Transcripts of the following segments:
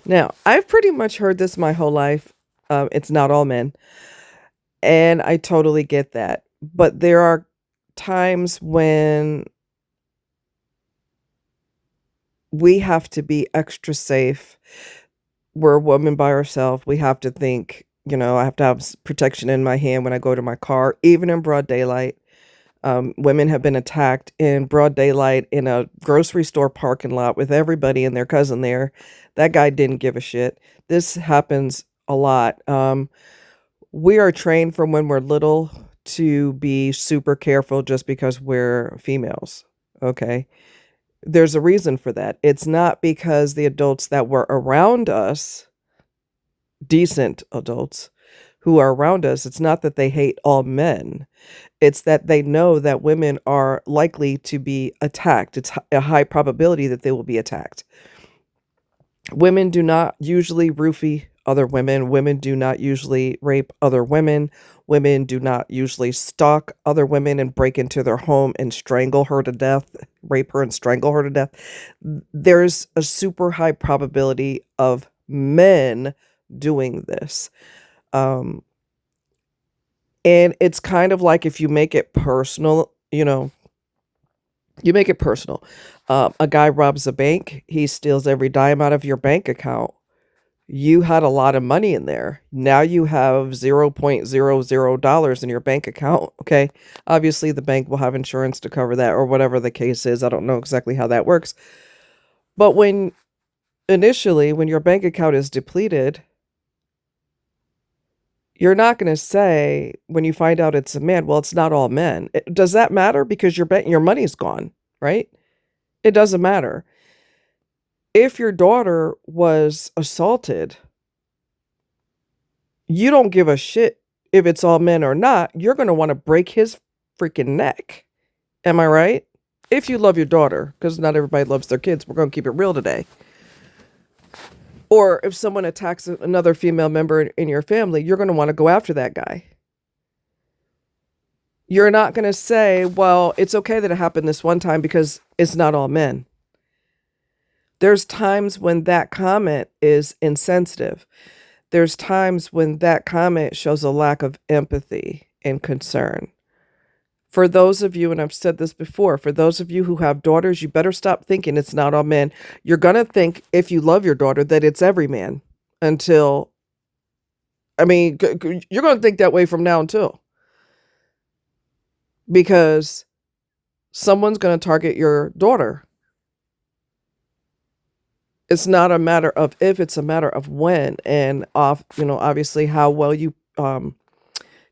Now, I've pretty much heard this my whole life. It's not all men. And I totally get that. But there are times when we have to be extra safe. We're a woman by herself. We have to think, I have to have protection in my hand when I go to my car, even in broad daylight. Women have been attacked in broad daylight in a grocery store parking lot with everybody and their cousin there. That guy didn't give a shit. This happens a lot. We are trained from when we're little to be super careful just because we're females. Okay. There's a reason for that. It's not because the adults that were around us, decent adults who are around us, it's not that they hate all men. It's that they know that women are likely to be attacked. It's a high probability that they will be attacked. Women do not usually roofie other women. Women do not usually rape other women. Women do not usually stalk other women and break into their home and strangle her to death, rape her and strangle her to death. There's a super high probability of men doing this. Um, and it's kind of like if you make it personal, you make it personal. A guy robs a bank, he steals every dime out of your bank account. You had a lot of money in there. Now you have $0.00 in your bank account. Okay. Obviously, the bank will have insurance to cover that or whatever the case is. I don't know exactly how that works. But when your bank account is depleted, you're not going to say when you find out it's a man, well, it's not all men. Does that matter? Because your money's gone, right? It doesn't matter. If your daughter was assaulted, you don't give a shit if it's all men or not. You're going to want to break his freaking neck. Am I right? If you love your daughter, because not everybody loves their kids, we're going to keep it real today. Or if someone attacks another female member in your family, you're going to want to go after that guy. You're not going to say, well, it's okay that it happened this one time because it's not all men. There's times when that comment is insensitive. There's times when that comment shows a lack of empathy and concern. For those of you, and I've said this before, for those of you who have daughters, you better stop thinking it's not all men. You're going to think, if you love your daughter, that it's every man until, you're going to think that way from now until, because someone's going to target your daughter. It's not a matter of if, it's a matter of when, and obviously how well you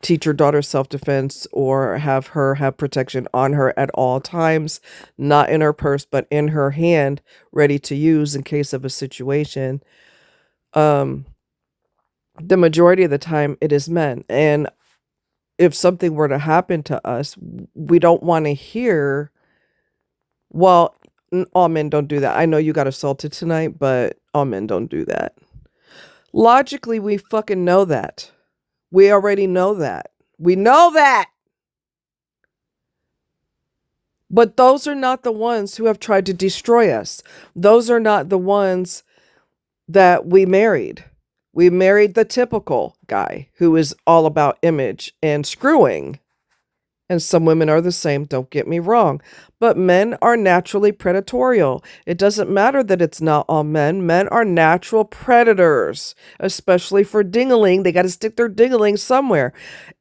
teach your daughter self-defense or have her have protection on her at all times, not in her purse but in her hand, ready to use in case of a situation. um the majority of the time it is men, and if something were to happen to us, we don't want to hear, well, all men don't do that. I know you got assaulted tonight, but all men don't do that. Logically, we fucking know that. We already know that. We know that. But those are not the ones who have tried to destroy us. Those are not the ones that we married. We married the typical guy who is all about image and screwing. And some women are the same, don't get me wrong. But men are naturally predatorial. It doesn't matter that it's not all men. Men are natural predators, especially for dingling. They got to stick their dingling somewhere.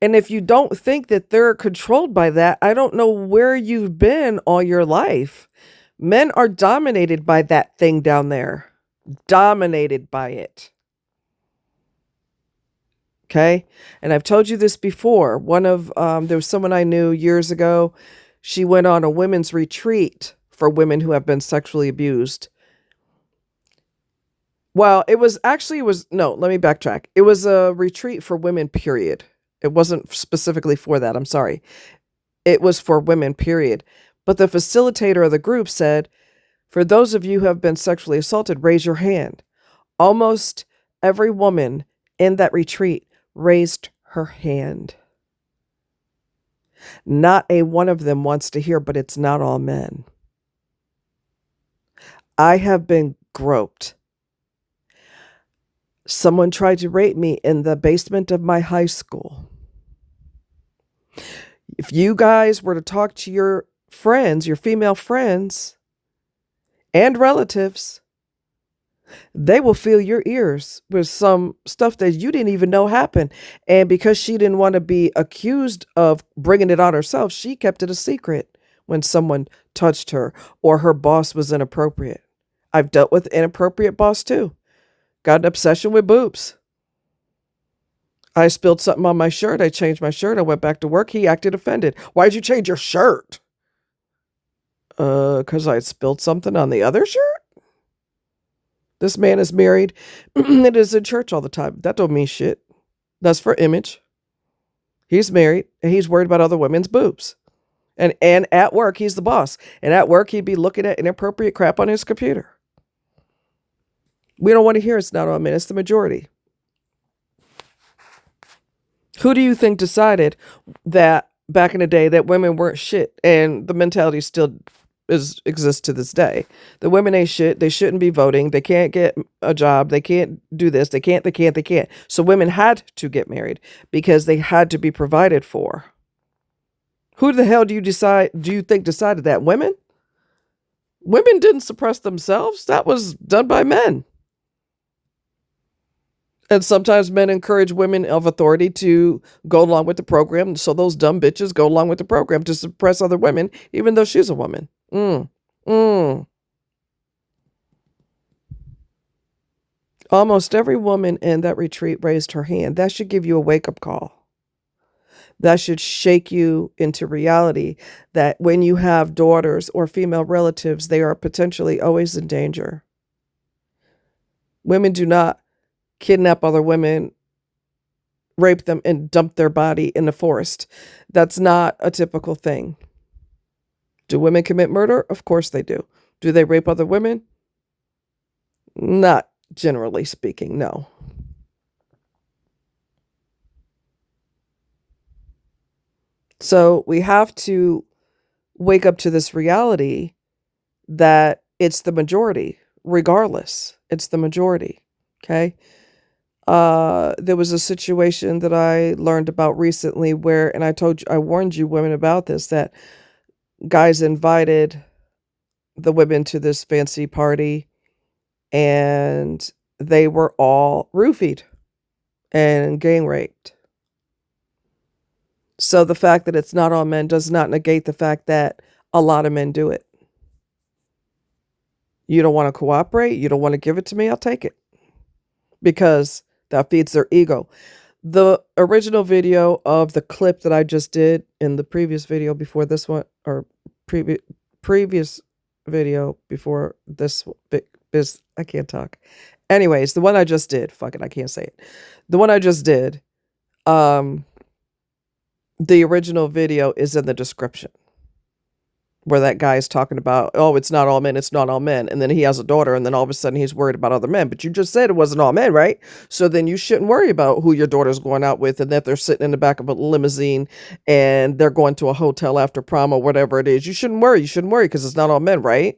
And if you don't think that they're controlled by that, I don't know where you've been all your life. Men are dominated by that thing down there, dominated by it. Okay. And I've told you this before. There was someone I knew years ago. She went on a women's retreat for women who have been sexually abused. Well, no, let me backtrack. It was a retreat for women, period. It wasn't specifically for that. I'm sorry. It was for women, period. But the facilitator of the group said, for those of you who have been sexually assaulted, raise your hand. Almost every woman in that retreat raised her hand. Not a one of them wants to hear, but it's not all men. I have been groped. Someone tried to rape me in the basement of my high school. If you guys were to talk to your friends, your female friends and relatives, they will fill your ears with some stuff that you didn't even know happened. And because she didn't want to be accused of bringing it on herself, she kept it a secret when someone touched her or her boss was inappropriate. I've dealt with inappropriate boss too. Got an obsession with boobs. I spilled something on my shirt. I changed my shirt. I went back to work. He acted offended. Why'd you change your shirt? Because I spilled something on the other shirt? This man is married. It is in church all the time. That don't mean shit. That's for image. He's married and he's worried about other women's boobs. And at work, he's the boss. And at work, he'd be looking at inappropriate crap on his computer. We don't want to hear it's not all men. It's the majority. Who do you think decided that back in the day that women weren't shit? And the mentality still exists to this day. The women ain't shit. They shouldn't be voting. They can't get a job. They can't do this. They can't. So women had to get married because they had to be provided for. Who the hell do you think decided that? Women? Women didn't suppress themselves. That was done by men. And sometimes men encourage women of authority to go along with the program. So those dumb bitches go along with the program to suppress other women, even though she's a woman. Almost every woman in that retreat raised her hand. That should give you a wake-up call. That should shake you into reality that when you have daughters or female relatives, they are potentially always in danger. Women do not kidnap other women, rape them, and dump their body in the forest. That's not a typical thing. Do women commit murder? Of course they do. Do they rape other women? Not generally speaking, no. So we have to wake up to this reality that it's the majority, regardless. It's the majority, okay? There was a situation that I learned about recently where, and I warned you women about this, that guys invited the women to this fancy party and they were all roofied and gang raped. So the fact that it's not all men does not negate the fact that a lot of men do it. You don't want to cooperate? You don't want to give it to me? I'll take it. Because that feeds their ego. The original video of the clip that I just did in the previous video before this one, or previous video before this, I can't talk. Anyways, the one I just did, fuck it, I can't say it. The one I just did, the original video is in the description where that guy is talking about, oh, it's not all men, it's not all men. And then he has a daughter, and then all of a sudden he's worried about other men. But you just said it wasn't all men, right? So then you shouldn't worry about who your daughter's going out with and that they're sitting in the back of a limousine and they're going to a hotel after prom or whatever it is. You shouldn't worry. You shouldn't worry because it's not all men, right?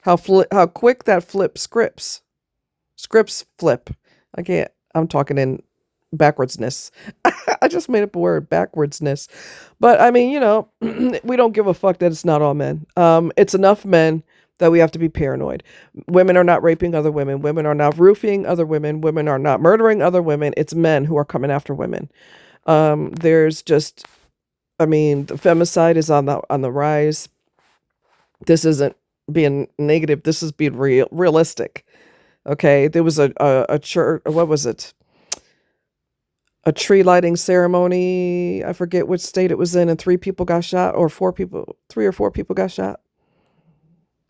How quick that scripts flip. I'm talking in backwardsness. I just made up a word, backwardsness. But I mean, we don't give a fuck that it's not all men. It's enough men that we have to be paranoid. Women are not raping other women. Women are not roofing other women. Women are not murdering other women. It's men who are coming after women. There's just, the femicide is on the rise. This isn't being negative. This is being realistic. Okay, there was a church. What was it? A tree lighting ceremony. I forget which state it was in, and 3 people got shot, or 3 or 4 people got shot.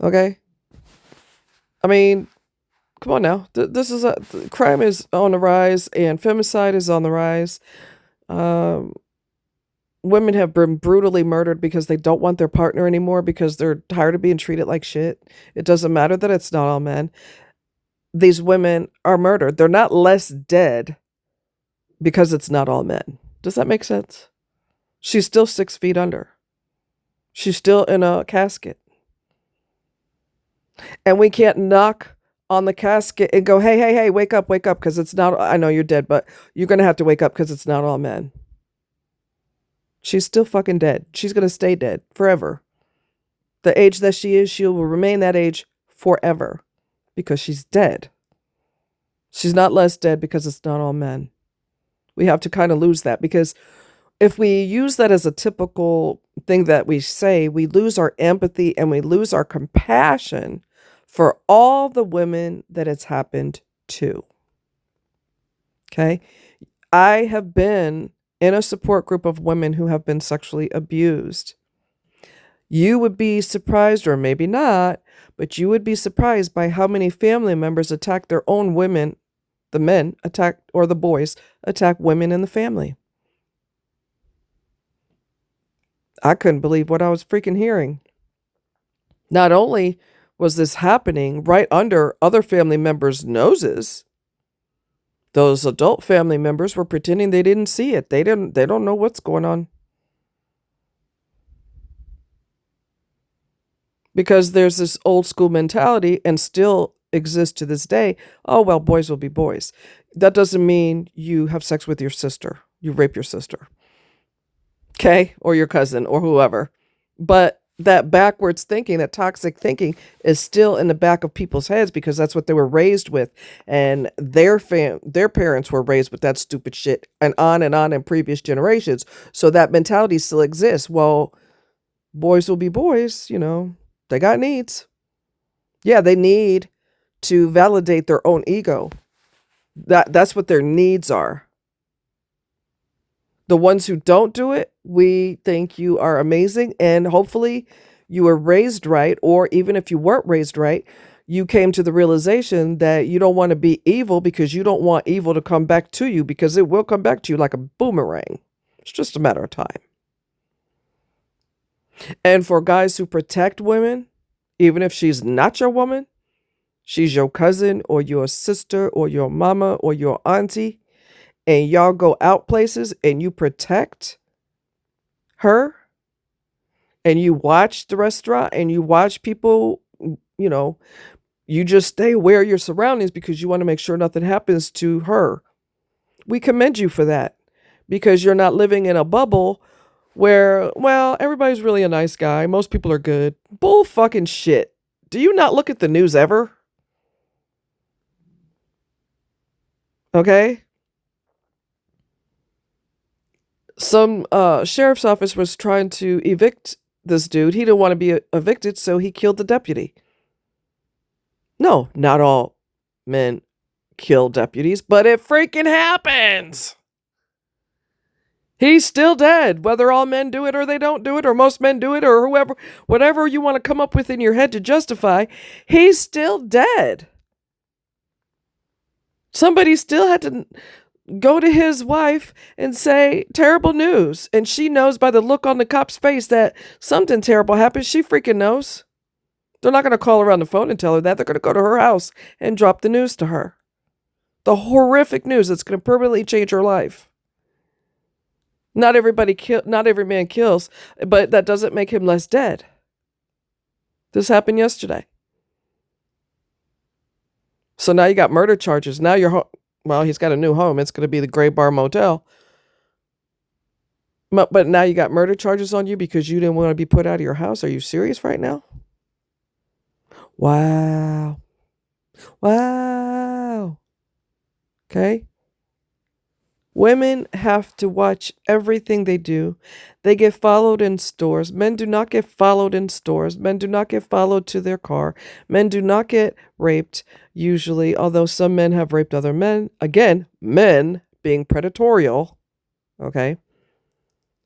Okay. Come on now. This is crime is on the rise, and femicide is on the rise. Women have been brutally murdered because they don't want their partner anymore because they're tired of being treated like shit. It doesn't matter that it's not all men. These women are murdered. They're not less dead because it's not all men. Does that make sense? She's still 6 feet under. She's still in a casket. And we can't knock on the casket and go, hey, hey, hey, wake up, because it's not, I know you're dead, but you're going to have to wake up because it's not all men. She's still fucking dead. She's going to stay dead forever. The age that she is, she will remain that age forever because she's dead. She's not less dead because it's not all men. We have to kind of lose that, because if we use that as a typical thing that we say, we lose our empathy and we lose our compassion for all the women that it's happened to. Okay? I have been in a support group of women who have been sexually abused. You would be surprised, or maybe not, but you would be surprised by how many family members attack their own women. The men attack, or the boys attack women in the family. I couldn't believe what I was freaking hearing. Not only was this happening right under other family members' noses, those adult family members were pretending they didn't see it. They don't know what's going on. Because there's this old school mentality, and still exists to this day. Oh, well, boys will be boys. That doesn't mean you have sex with your sister. You rape your sister. Okay? Or your cousin or whoever. But that backwards thinking, that toxic thinking, is still in the back of people's heads because that's what they were raised with. And their parents were raised with that stupid shit, and on in previous generations. So that mentality still exists. Well, boys will be boys, they got needs. Yeah, they need to validate their own ego. That's what their needs are. The ones who don't do it, we think you are amazing, and hopefully you were raised right, or even if you weren't raised right, you came to the realization that you don't want to be evil because you don't want evil to come back to you, because it will come back to you like a boomerang. It's just a matter of time. And for guys who protect women, even if she's not your woman, she's your cousin or your sister or your mama or your auntie, and y'all go out places and you protect her, and you watch the restaurant and you watch people, you just stay aware of your surroundings because you want to make sure nothing happens to her. We commend you for that, because you're not living in a bubble where, well, everybody's really a nice guy. Most people are good. Bull fucking shit. Do you not look at the news ever? Okay? Some sheriff's office was trying to evict this dude. He didn't want to be evicted, so he killed the deputy. No, not all men kill deputies, but it freaking happens. He's still dead, whether all men do it or they don't do it, or most men do it, or whoever, whatever you want to come up with in your head to justify, he's still dead. Somebody still had to go to his wife and say, terrible news. And she knows by the look on the cop's face that something terrible happened. She freaking knows. They're not going to call her on the phone and tell her that. They're going to go to her house and drop the news to her. The horrific news that's going to permanently change her life. Not every man kills, but that doesn't make him less dead. This happened yesterday. So now you got murder charges. Now he's got a new home. It's going to be the Gray Bar Motel. But now you got murder charges on you because you didn't want to be put out of your house. Are you serious right now? Wow. Okay. Women have to watch everything they do. They get followed in stores. Men do not get followed in stores. Men do not get followed to their car. Men do not get raped, usually, although some men have raped other men. Again, men being predatorial. Okay.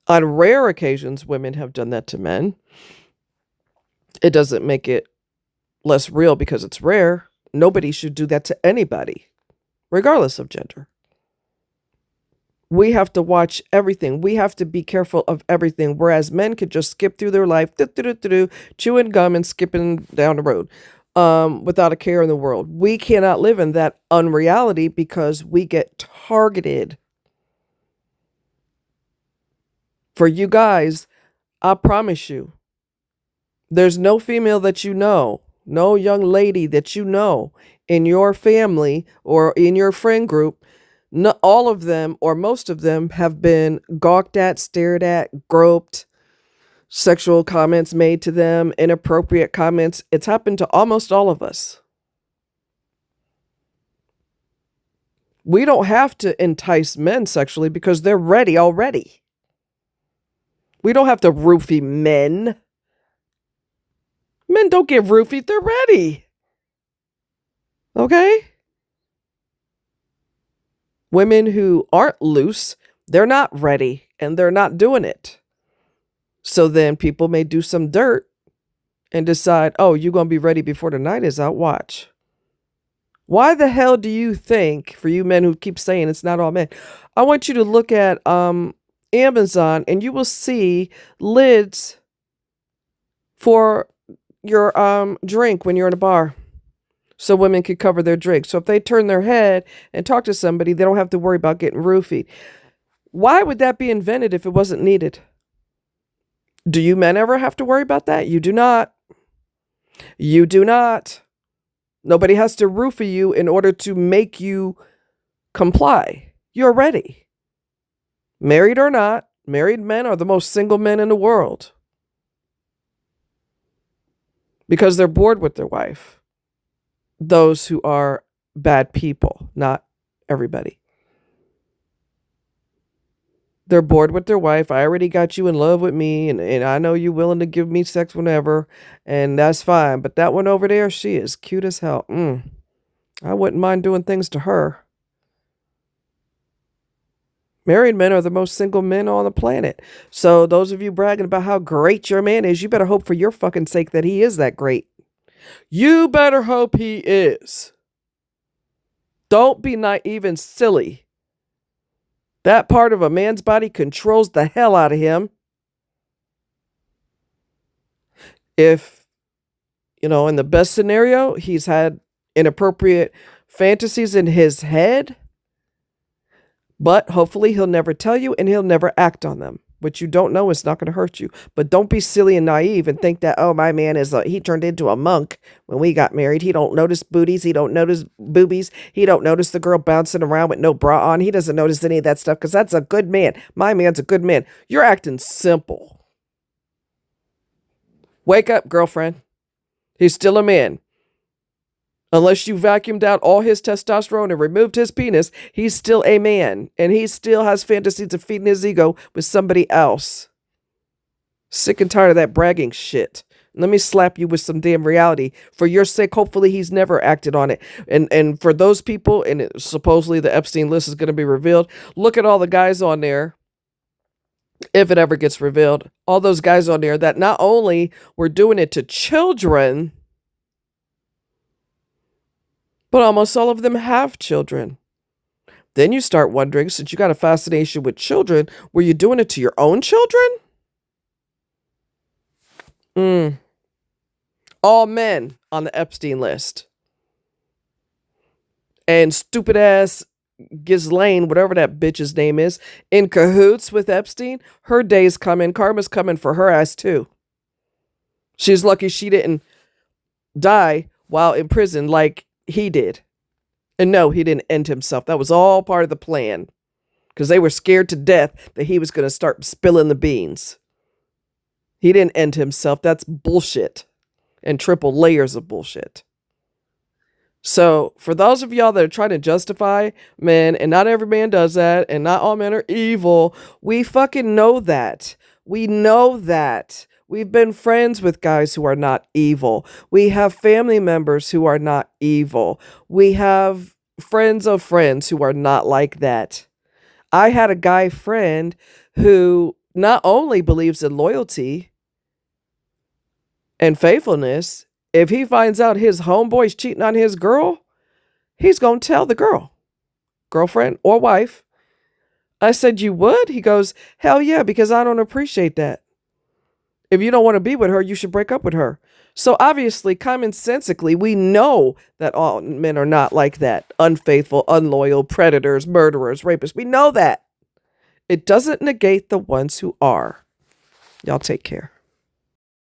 On rare occasions, women have done that to men. It doesn't make it less real because it's rare. Nobody should do that to anybody, regardless of gender. We have to watch everything. We have to be careful of everything. Whereas men could just skip through their life, chewing gum and skipping down the road without a care in the world. We cannot live in that unreality because we get targeted. For you guys, I promise you, there's no female that you know no young lady that you know in your family or in your friend group, no, all of them or most of them have been gawked at, stared at, groped, sexual comments made to them, inappropriate comments. It's happened to almost all of us. We don't have to entice men sexually because they're ready already. We don't have to roofie men. Men don't get roofied, they're ready. Okay? Women who aren't loose, they're not ready and they're not doing it. So then people may do some dirt and decide, oh, you're going to be ready before the night is out. Watch. Why the hell do you think, for you men who keep saying it's not all men, I want you to look at Amazon and you will see lids for your drink when you're in a bar. So women can cover their drink. So if they turn their head and talk to somebody, they don't have to worry about getting roofied. Why would that be invented if it wasn't needed? Do you men ever have to worry about that? You do not. You do not. Nobody has to roofie you in order to make you comply. You're ready. Married or not, married men are the most single men in the world. Because they're bored with their wife. Those who are bad people, not everybody. They're bored with their wife. I already got you in love with me, and I know you're willing to give me sex whenever, and that's fine. But that one over there, she is cute as hell. I wouldn't mind doing things to her. Married men are the most single men on the planet. So those of you bragging about how great your man is, you better hope for your fucking sake that he is that great. You better hope he is. Don't be naive and silly. That part of a man's body controls the hell out of him. If, in the best scenario, he's had inappropriate fantasies in his head, but hopefully he'll never tell you and he'll never act on them. What you don't know is not going to hurt you. But don't be silly and naive and think that, oh, my man he turned into a monk when we got married. He don't notice booties. He don't notice boobies. He don't notice the girl bouncing around with no bra on. He doesn't notice any of that stuff because that's a good man. My man's a good man. You're acting simple. Wake up, girlfriend. He's still a man. Unless you vacuumed out all his testosterone and removed his penis, he's still a man. And he still has fantasies of feeding his ego with somebody else. Sick and tired of that bragging shit. Let me slap you with some damn reality. For your sake, hopefully he's never acted on it. And for those people, and supposedly the Epstein list is going to be revealed, look at all the guys on there, if it ever gets revealed, all those guys on there that not only were doing it to children, but almost all of them have children. Then you start wondering, since you got a fascination with children, were you doing it to your own children? All men on the Epstein list. And stupid ass Ghislaine, whatever that bitch's name is, in cahoots with Epstein. Her day's coming. Karma's coming for her ass too. She's lucky she didn't die while in prison like he did. And no, he didn't end himself. That was all part of the plan. Because they were scared to death that he was going to start spilling the beans. He didn't end himself. That's bullshit. And triple layers of bullshit. So, for those of y'all that are trying to justify men, and not every man does that, and not all men are evil, we fucking know that. We know that. We've been friends with guys who are not evil. We have family members who are not evil. We have friends of friends who are not like that. I had a guy friend who not only believes in loyalty and faithfulness, if he finds out his homeboy's cheating on his girl, he's going to tell the girlfriend or wife. I said, you would? He goes, hell yeah, because I don't appreciate that. If you don't want to be with her, you should break up with her. So obviously, commonsensically, we know that all men are not like that. Unfaithful, unloyal, predators, murderers, rapists. We know that. It doesn't negate the ones who are. Y'all take care.